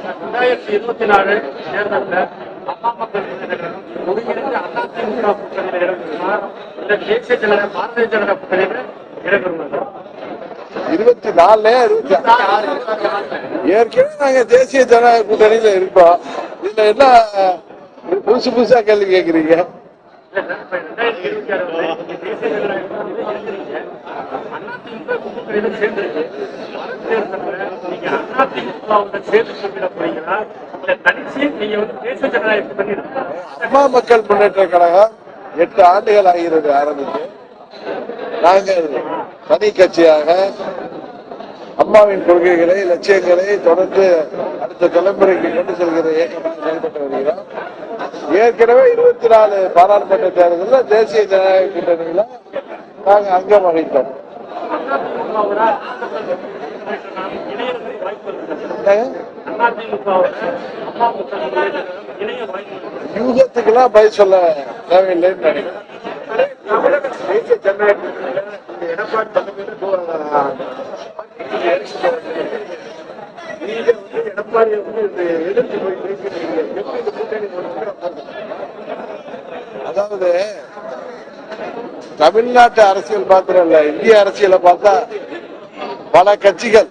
2024 தேர்தலில் அம்மா மக்கள் ஒருங்கிணைந்து அதிமுக கூட்டணியில் இடம்பெறுமா இல்ல தேசிய ஜனதா பாரதிய ஜனதா கூட்டணியில் இடம்பெறுமா? 24 ஏற்கனவே நாங்க தேசிய ஜனநாயக கூட்டணியில இருக்கோம். இதுல என்ன புதுசு புதுசா கேள்வி கேக்குறீங்க? அம்மா மக்கள் முன்னேற்ற கழகம் 8 ஆண்டுகள் ஆகிறது ஆரம்பித்து. நாங்கள் தனி கட்சியாக அம்மாவின் கொள்கைகளை லட்சியங்களை தொடர்ந்து அடுத்த தலைமுறைக்கு கொண்டு செல்கிற இயக்கமாக செயல்பட்டு வருகிறோம். ஏற்கனவே 24 பாராளுமன்ற தேர்தலில் தேசிய ஜனநாயக கூட்டணியில நாங்கள் அங்கம் வகித்தோம். யூகத்துக்கெல்லாம் பதில் சொல்ல தேவையில்லைன்னு நினைக்கிறேன். தேசிய ஜனநாயக எடப்பாடி எதிர்த்து அதாவது தமிழ்நாட்டு அரசியல் மாத்திரம் இல்ல, இந்திய அரசியலை பார்த்தா பல கட்சிகள்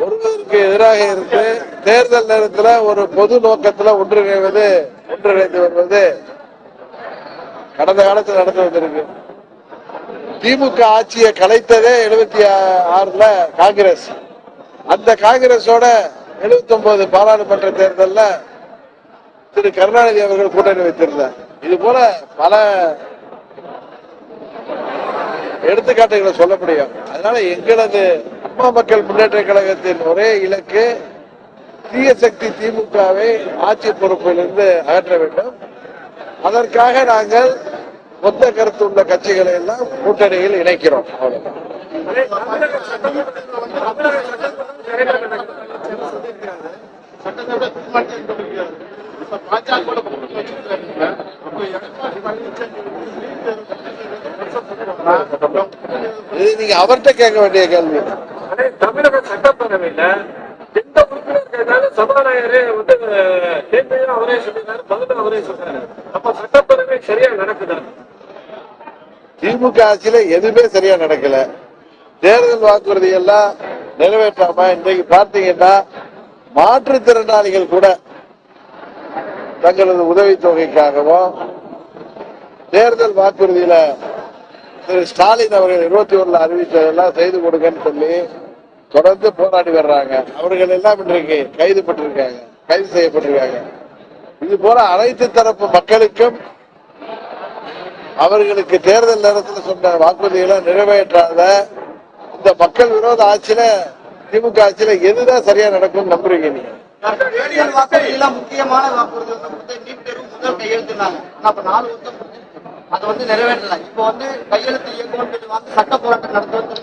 ஒருவருக்கு எதிராக இருந்து தேர்தல் நேரத்தில் ஒரு பொது நோக்கத்தில் ஒன்றிணைந்து வருவது கடந்த காலத்தில் நடந்து வந்திருக்கு. திமுக ஆட்சியை கலைத்ததே 76 காங்கிரஸ். அந்த காங்கிரஸோட 79 பாராளுமன்ற தேர்தலில் திரு கருணாநிதி அவர்கள் கூட்டணி வைத்திருந்தார். இது போல பல எடுத்துக்காட்டுகளை சொல்ல முடியும். அதனால எங்களது அம்மா மக்கள் முன்னேற்ற கழகத்தின் ஒரே இலக்கு தீய சக்தி திமுகவை ஆட்சி பொறுப்பிலிருந்து அகற்ற வேண்டும். அதற்காக நாங்கள் மொத்த கருத்து உள்ள கட்சிகளை எல்லாம் கூட்டணியில் இணைக்கிறோம். நீங்க அவர்கிட்ட கேட்க வேண்டிய கேள்வி. தமிழக சட்டப்பேரவையில எந்த உறுப்பினர் கேட்டாலும் சபாநாயகரே கேள்வியும் அவரே சொல்லினாரு, பதிலும் அவரே சொல்றாரு. அப்ப சட்டப்பேரவை சரியா நடக்குதா? திமுக ஆட்சியில எதுவுமே சரியா நடக்கல. தேர்தல் வாக்குறுதி எல்லாம் நிறைவேற்றாம இன்றைக்கு பார்த்தீங்கன்னா மாற்றுத்திறனாளிகள் கூட தங்களது உதவித்தொகைக்காகவும் தேர்தல் வாக்குறுதியில திரு ஸ்டாலின் அவர்கள் 21 அறிவித்ததெல்லாம் செய்து கொடுங்கன்னு சொல்லி தொடர்ந்து போராடி வர்றாங்க. அவர்கள் எல்லாம் இன்றைக்கு கைது செய்யப்பட்டிருக்காங்க. இது போல அனைத்து தரப்பு மக்களுக்கும் அவர்களுக்கு தேர்தல் நேரத்தில் சொன்ன வாக்குறுதிகளை நிறைவேற்றாத இந்த மக்கள் விரோத ஆட்சியில திமுக ஆட்சியில எதுதான் சரியா நடக்கும் நம்புறீங்க நீங்க? முக்கியமான வாக்குறுதி நீட் தேர்வு முதல் கையெழுத்துனாங்க. அதை நிறைவேற்றல. இப்ப கையெழுத்து இயக்கம் சட்ட போராட்டம் நடத்துவது.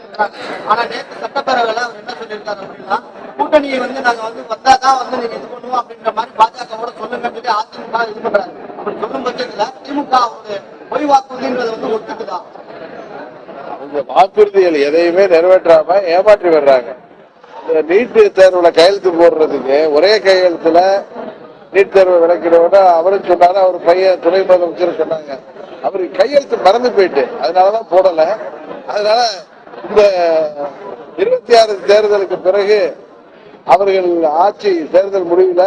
ஆனா நேற்று சட்டப்பேரவையில அவர் என்ன சொல்லியிருக்காரு அப்படின்னா, கூட்டணியை நாங்க வந்தாதான் நீங்க இது பண்ணுவோம் அப்படின்ற மாதிரி பாஜகவோட சொல்லுங்க அதிமுக இது பண்றாரு. அப்படி சொல்லும் பட்சத்துல திமுக பொய் வாக்குறுதின்றது ஒத்துக்குதா? அவங்க வாக்குறுதிகள் எதையுமே நிறைவேற்றாம ஏமாற்றி வர்றாங்க. நீட் தேர்வுல கையெழுத்து போடுறதுக்கு ஒரே கையெழுத்துல நீட் தேர்வை விளக்கிடுவோம் அவரும் சொன்னாரு. அவர் பையன் துணை முதலமைச்சர் சொன்னாங்க. அவருக்கு கையெழுத்து மறந்து போயிட்டு அதனாலதான் போடல. அதனால இந்த 26 தேர்தலுக்கு பிறகு அவர்கள் ஆட்சி தேர்தல் முடிவுல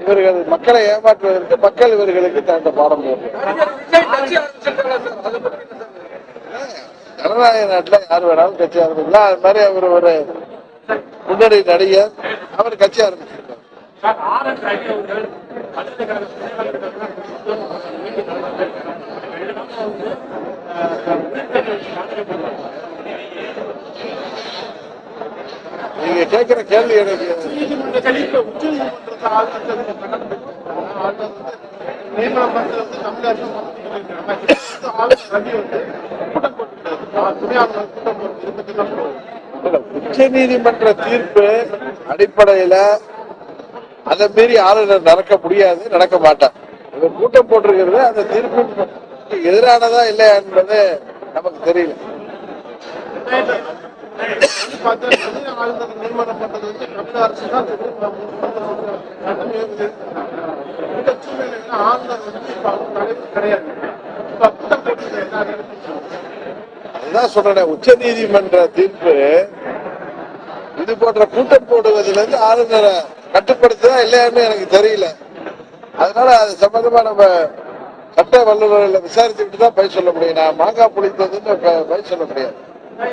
இவர்கள் மக்களை ஏமாற்றுவதற்கு மக்கள் இவர்களுக்கு தகுந்த பாடம் போடுறாங்க. ஜனநாயக நாட்டுல யார் வேணாலும் கட்சி ஆரம்பிக்கலாம். அது மாதிரி அவர் ஒரு முன்னணி நடிகர், அவர் கட்சி ஆரம்பிச்சிருக்காரு. நீங்க கேட்கிற கேள்வி எனக்கு உச்ச நீதிமன்ற தீர்ப்பு அடிப்படையில அதை மீறி ஆளுநர் நடக்க முடியாது, நடக்க மாட்டார். இவர் கூட்டம் போட்டிருக்கிறது அந்த தீர்ப்பு எதிரானதா இல்லையா என்பது நமக்கு தெரியல. ஆளுநர் நியமனம் பண்றது வந்து தமிழக அரசு தான் இந்த சூழ்நிலையில ஆளுநர் வந்து இப்ப அவங்க தலைவர் கிடையாது. இப்ப கூட்டம் போட்டு என்ன அதுதான் சொல்றேன். உச்ச நீதிமன்ற தீர்ப்பு இது போன்ற கூட்டம் போடுவதிலிருந்து இருந்து ஆளுநரை கட்டுப்படுத்துதா இல்லையான்னு எனக்கு தெரியல. அதனால அது சம்பந்தமா நம்ம சட்ட வல்லுநர்களை விசாரிச்சுட்டு தான் பதில் சொல்ல முடியும். நான் மாங்காய் புளித்ததுன்னு பதில் சொல்ல முடியாது.